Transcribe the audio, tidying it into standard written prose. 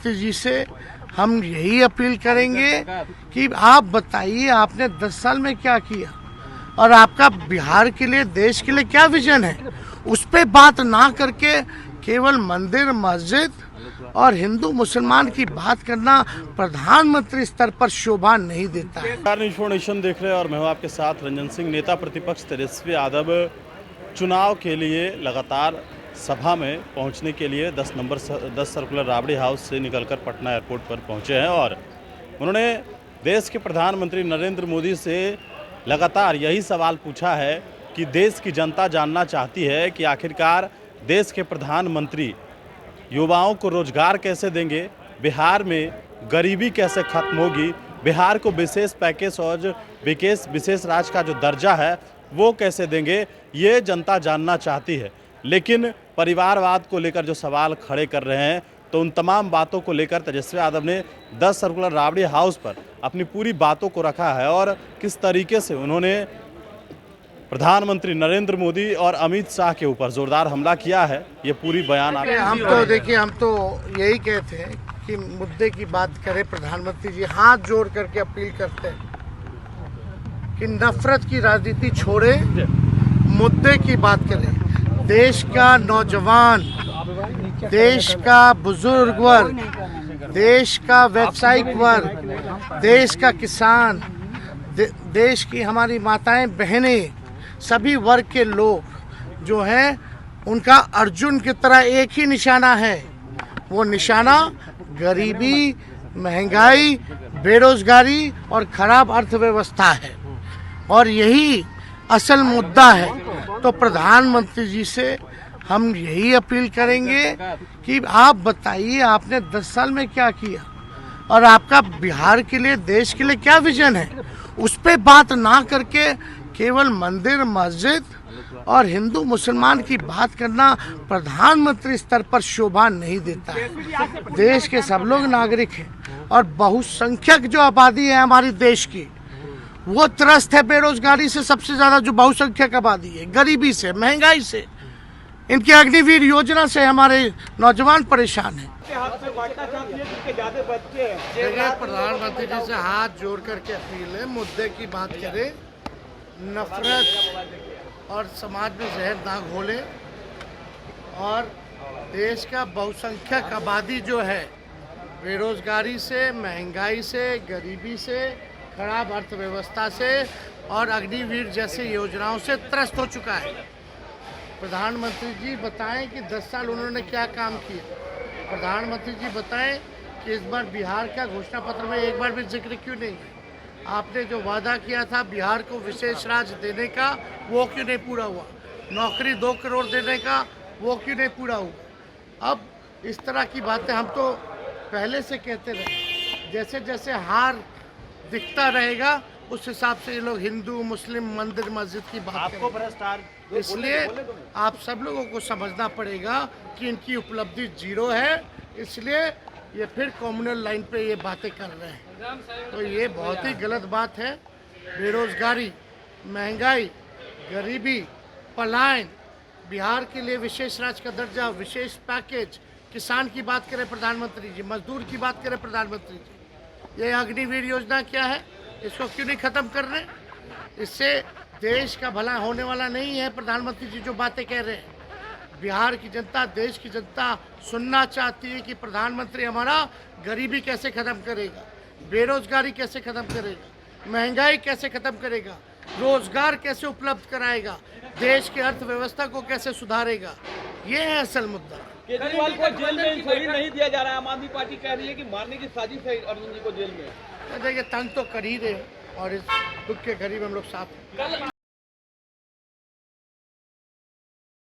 प्रधानमंत्री जी से हम यही अपील करेंगे कि आप बताइए आपने 10 साल में क्या किया और आपका बिहार के लिए, देश के लिए क्या विजन है। उस पे बात ना करके केवल मंदिर, मस्जिद और हिंदू मुसलमान की बात करना प्रधानमंत्री स्तर पर शोभा नहीं देता है। इन्फॉर्मेशन देख रहे हैं और मैं हूं आपके साथ रंजन सिंह। नेता प्रतिपक्ष तेजस्वी यादव चुनाव के लिए लगातार सभा में पहुंचने के लिए 10 सर्कुलर राबड़ी हाउस से निकलकर पटना एयरपोर्ट पर पहुंचे हैं और उन्होंने देश के प्रधानमंत्री नरेंद्र मोदी से लगातार यही सवाल पूछा है कि देश की जनता जानना चाहती है कि आखिरकार देश के प्रधानमंत्री युवाओं को रोजगार कैसे देंगे, बिहार में गरीबी कैसे खत्म होगी, बिहार को विशेष पैकेज और विशेष राज्य का जो दर्जा है वो कैसे देंगे, ये जनता जानना चाहती है। लेकिन परिवारवाद को लेकर जो सवाल खड़े कर रहे हैं, तो उन तमाम बातों को लेकर तेजस्वी यादव ने 10 सर्कुलर राबड़ी हाउस पर अपनी पूरी बातों को रखा है और किस तरीके से उन्होंने प्रधानमंत्री नरेंद्र मोदी और अमित शाह के ऊपर जोरदार हमला किया है, ये पूरी बयान हम तो यही कहते हैं कि मुद्दे की बात करें। प्रधानमंत्री जी हाथ जोड़ करके अपील करते हैं कि नफरत की राजनीति छोड़े, मुद्दे की बात करें। देश का नौजवान, देश का बुजुर्ग वर्ग, देश का व्यावसायिक वर्ग, देश का किसान, देश की हमारी माताएं बहनें, सभी वर्ग के लोग जो हैं उनका अर्जुन की तरह एक ही निशाना है। वो निशाना गरीबी, महंगाई, बेरोजगारी और खराब अर्थव्यवस्था है और यही असल मुद्दा है। तो प्रधानमंत्री जी से हम यही अपील करेंगे कि आप बताइए आपने 10 साल में क्या किया और आपका बिहार के लिए, देश के लिए क्या विजन है। उस पे बात ना करके केवल मंदिर, मस्जिद और हिंदू मुसलमान की बात करना प्रधानमंत्री स्तर पर शोभा नहीं देता है। देश के सब लोग नागरिक हैं और बहुसंख्यक जो आबादी है हमारी देश की, वो त्रस्त है बेरोजगारी से। सबसे ज्यादा जो बहुसंख्यक आबादी है, गरीबी से, महंगाई से, इनकी अग्निवीर योजना से हमारे नौजवान परेशान हैं। प्रधानमंत्री जी से हाथ जोड़ करके अपील है, मुद्दे की बात करें, नफरत और समाज में जहर ना घोले और देश का बहुसंख्यक आबादी जो है बेरोजगारी से, महंगाई से, गरीबी से, खराब अर्थव्यवस्था से और अग्निवीर जैसे योजनाओं से त्रस्त हो चुका है। प्रधानमंत्री जी बताएं कि 10 साल उन्होंने क्या काम किया। प्रधानमंत्री जी बताएं कि इस बार बिहार का घोषणा पत्र में एक बार भी जिक्र क्यों नहीं है। आपने जो वादा किया था बिहार को विशेष राज्य देने का, वो क्यों नहीं पूरा हुआ। नौकरी 2 करोड़ देने का, वो क्यों नहीं पूरा हुआ। अब इस तरह की बातें हम तो पहले से कहते रहे, जैसे जैसे हार दिखता रहेगा उस हिसाब से ये लोग हिंदू, मुस्लिम, मंदिर, मस्जिद की बात करें। इसलिए आप सब लोगों को समझना पड़ेगा कि इनकी उपलब्धि 0 है, इसलिए ये फिर कम्युनल लाइन पे ये बातें कर रहे हैं। तो ये बहुत ही गलत बात है। बेरोजगारी, महंगाई, गरीबी, पलायन, बिहार के लिए विशेष राज्य का दर्जा, विशेष पैकेज, किसान की बात करें प्रधानमंत्री जी, मजदूर की बात करें प्रधानमंत्री जी। ये अग्निवीर योजना क्या है, इसको क्यों नहीं खत्म कर रहे। इससे देश का भला होने वाला नहीं है। प्रधानमंत्री जी जो बातें कह रहे हैं, बिहार की जनता, देश की जनता सुनना चाहती है कि प्रधानमंत्री हमारा गरीबी कैसे खत्म करेगा, बेरोजगारी कैसे खत्म करेगा, महंगाई कैसे खत्म करेगा, रोजगार कैसे उपलब्ध कराएगा, देश की अर्थव्यवस्था को कैसे सुधारेगा। ये है असल मुद्दा। केजरीवाल को जेल में इंसोरी नहीं दिया जा रहा है। आम आदमी पार्टी कह रही है कि मारने की साजिश है अर्जुन जी को जेल में। देखिए, तंग तो कर ही रहे और इस दुख के करीब हम लोग साथ हैं।